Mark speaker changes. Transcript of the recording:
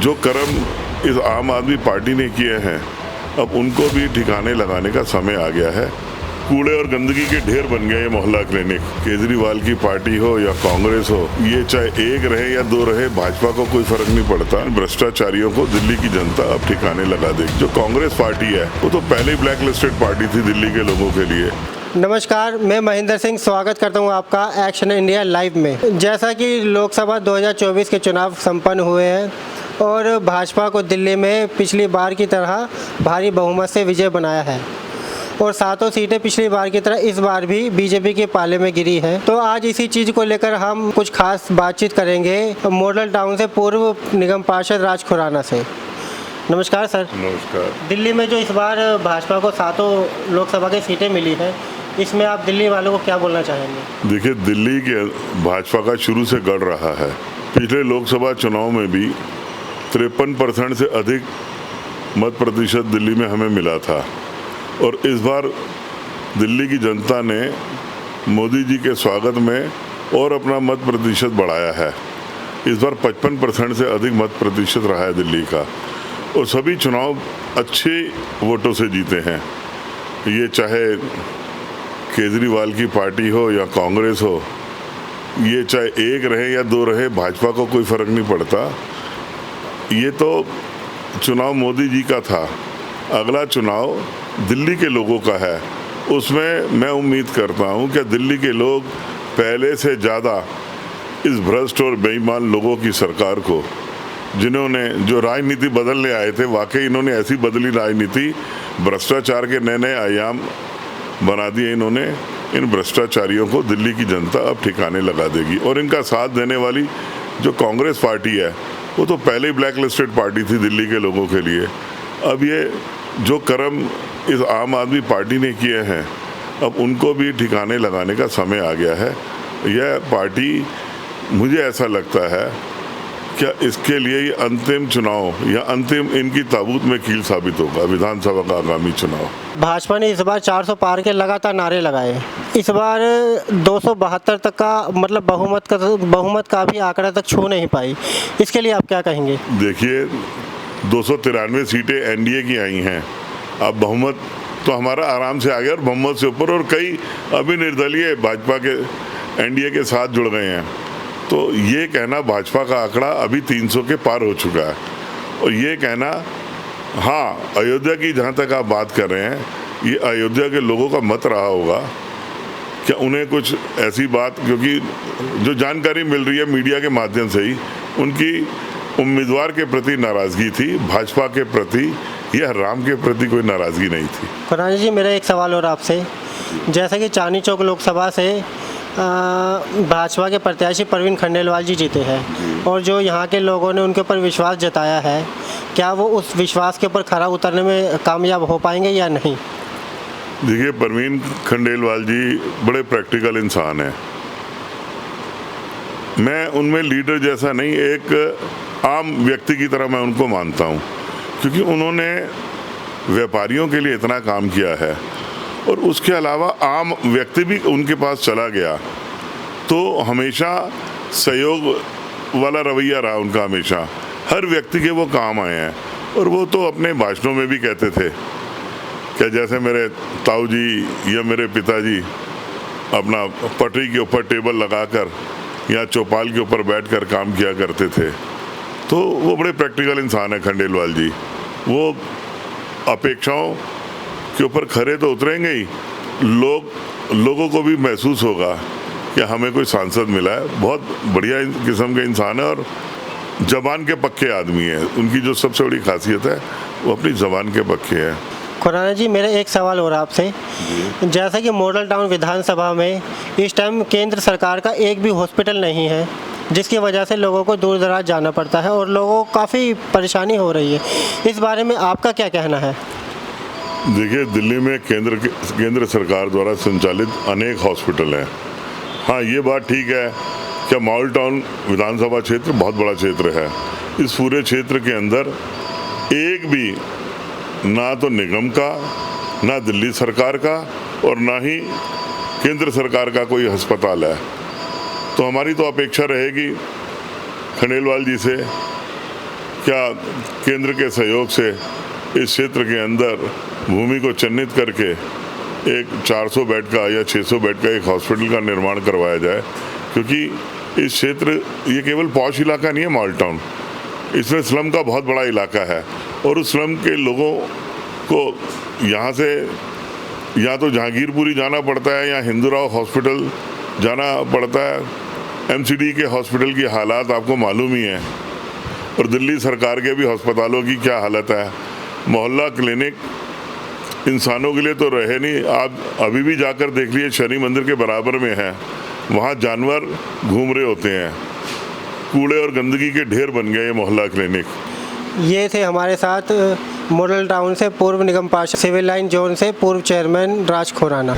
Speaker 1: जो कर्म इस आम आदमी पार्टी ने किए हैं, अब उनको भी ठिकाने लगाने का समय आ गया है। कूड़े और गंदगी के ढेर बन गए ये मोहल्ला क्लिनिक। केजरीवाल की पार्टी हो या कांग्रेस हो, ये चाहे एक रहे या दो रहे, भाजपा को कोई फर्क नहीं पड़ता। भ्रष्टाचारियों को दिल्ली की जनता अब ठिकाने लगा देगी। जो कांग्रेस पार्टी है वो तो पहले ही ब्लैक लिस्टेड पार्टी थी दिल्ली के लोगों के लिए।
Speaker 2: नमस्कार, मैं महेंद्र सिंह स्वागत करता हूं आपका एक्शन इंडिया लाइव में। जैसा कि लोकसभा 2024 के चुनाव संपन्न हुए हैं और भाजपा को दिल्ली में पिछली बार की तरह भारी बहुमत से विजय बनाया है और सातों सीटें पिछली बार की तरह इस बार भी बीजेपी के पाले में गिरी है। तो आज इसी चीज़ को लेकर हम कुछ खास बातचीत करेंगे मॉडल टाउन से पूर्व निगम पार्षद राज खुराना से। नमस्कार सर।
Speaker 1: नमस्कार।
Speaker 2: दिल्ली में जो इस बार भाजपा को सातों लोकसभा की सीटें मिली हैं, इसमें आप दिल्ली वालों को क्या बोलना चाहेंगे?
Speaker 1: देखिए, दिल्ली के भाजपा का शुरू से गढ़ रहा है। पिछले लोकसभा चुनाव में भी 53% से अधिक मत प्रतिशत दिल्ली में हमें मिला था और इस बार दिल्ली की जनता ने मोदी जी के स्वागत में और अपना मत प्रतिशत बढ़ाया है। इस बार 55% से अधिक मत प्रतिशत रहा है दिल्ली का और सभी चुनाव अच्छे वोटों से जीते हैं। ये चाहे केजरीवाल की पार्टी हो या कांग्रेस हो, ये चाहे एक रहे या दो रहे, भाजपा को कोई फर्क नहीं पड़ता। ये तो चुनाव मोदी जी का था, अगला चुनाव दिल्ली के लोगों का है। उसमें मैं उम्मीद करता हूँ कि दिल्ली के लोग पहले से ज़्यादा इस भ्रष्ट और बेईमान लोगों की सरकार को, जिन्होंने जो राजनीति बदलने आए थे, वाकई इन्होंने ऐसी बदली राजनीति, भ्रष्टाचार के नए नए आयाम बना दिए इन्होंने। इन भ्रष्टाचारियों को दिल्ली की जनता अब ठिकाने लगा देगी और इनका साथ देने वाली जो कांग्रेस पार्टी है वो तो पहले ही ब्लैक लिस्टेड पार्टी थी दिल्ली के लोगों के लिए। अब ये जो कर्म इस आम आदमी पार्टी ने किए हैं, अब उनको भी ठिकाने लगाने का समय आ गया है। यह पार्टी, मुझे ऐसा लगता है क्या इसके लिए ये अंतिम चुनाव या अंतिम इनकी ताबूत में कील साबित होगा, विधानसभा का आगामी चुनाव।
Speaker 2: भाजपा ने इस बार 400 पार के लगातार नारे लगाए। इस बार 272 तक का मतलब बहुमत का भी आंकड़ा तक छू नहीं पाई। इसके लिए आप क्या कहेंगे?
Speaker 1: देखिए, 293 सीटें एनडीए की आई हैं। अब बहुमत तो हमारा आराम से आ गया और बहुमत से ऊपर, और कई अभी निर्दलीय भाजपा के एनडीए के साथ जुड़ गए हैं। तो ये कहना भाजपा का आंकड़ा अभी 300 के पार हो चुका है और ये कहना, हाँ, अयोध्या की जहाँ तक आप बात कर रहे हैं, ये अयोध्या के लोगों का मत रहा होगा। क्या उन्हें कुछ ऐसी बात, क्योंकि जो जानकारी मिल रही है मीडिया के माध्यम से ही, उनकी उम्मीदवार के प्रति नाराज़गी थी, भाजपा के प्रति या राम के प्रति कोई नाराज़गी नहीं थी।
Speaker 2: खुराना जी, मेरा एक सवाल और आपसे। जैसा कि चांदनी चौक लोकसभा से भाजपा के प्रत्याशी प्रवीण खंडेलवाल जी जीते हैं और जो यहाँ के लोगों ने उनके ऊपर विश्वास जताया है, क्या वो उस विश्वास के ऊपर खरा उतरने में कामयाब हो पाएंगे या नहीं?
Speaker 1: देखिए, प्रवीण खंडेलवाल जी बड़े प्रैक्टिकल इंसान हैं। मैं उनमें लीडर जैसा नहीं, एक आम व्यक्ति की तरह मैं उनको मानता हूँ, क्योंकि उन्होंने व्यापारियों के लिए इतना काम किया है और उसके अलावा आम व्यक्ति भी उनके पास चला गया तो हमेशा सहयोग वाला रवैया रहा उनका। हमेशा हर व्यक्ति के वो काम आए हैं और वो तो अपने भाषणों में भी कहते थे कि जैसे मेरे ताऊ जी या मेरे पिताजी अपना पटरी के ऊपर टेबल लगाकर या चौपाल के ऊपर बैठकर काम किया करते थे। तो वो बड़े प्रैक्टिकल इंसान है खंडेलवाल जी। वो अपेक्षाओं के ऊपर खरे तो उतरेंगे ही, लोगों को भी महसूस होगा कि हमें कोई सांसद मिला है। बहुत बढ़िया किस्म के इंसान है और जबान के पक्के आदमी है। उनकी जो सबसे बड़ी खासियत है वो अपनी जबान के पक्के हैं।
Speaker 2: खुराना जी, मेरा एक सवाल और आपसे। जैसा कि मॉडल टाउन विधानसभा में इस टाइम केंद्र सरकार का एक भी हॉस्पिटल नहीं है, जिसकी वजह से लोगों को दूर दराज जाना पड़ता है और लोगों को काफ़ी परेशानी हो रही है। इस बारे में आपका क्या कहना है?
Speaker 1: देखिए, दिल्ली में केंद्र सरकार द्वारा संचालित अनेक हॉस्पिटल हैं। हाँ, ये बात ठीक है कि मॉडल टाउन विधानसभा क्षेत्र बहुत बड़ा क्षेत्र है। इस पूरे क्षेत्र के अंदर एक भी ना तो निगम का, ना दिल्ली सरकार का और ना ही केंद्र सरकार का कोई अस्पताल है। तो हमारी तो अपेक्षा रहेगी खंडेलवाल जी से क्या केंद्र के सहयोग से इस क्षेत्र के अंदर भूमि को चिन्हित करके एक 400 बेड का या 600 बेड का एक हॉस्पिटल का निर्माण करवाया जाए, क्योंकि इस क्षेत्र ये केवल पॉश इलाका नहीं है मॉल टाउन, इसमें स्लम का बहुत बड़ा इलाका है और उस स्लम के लोगों को यहाँ से या तो जहांगीरपुरी जाना पड़ता है या हिंदूराव हॉस्पिटल जाना पड़ता है। एमसीडी के हॉस्पिटल की हालात आपको मालूम ही है और दिल्ली सरकार के भी अस्पतालों की क्या हालत है। मोहल्ला क्लिनिक इंसानों के लिए तो रहे नहीं, आप अभी भी जाकर देख लीजिए शनि मंदिर के बराबर में है, वहाँ जानवर घूम रहे होते हैं, कूड़े और गंदगी के ढेर बन गए ये मोहल्ला क्लिनिक।
Speaker 2: ये थे हमारे साथ मॉडल टाउन से पूर्व निगम पार्षद सिविल लाइन जोन से पूर्व चेयरमैन राज खुराना।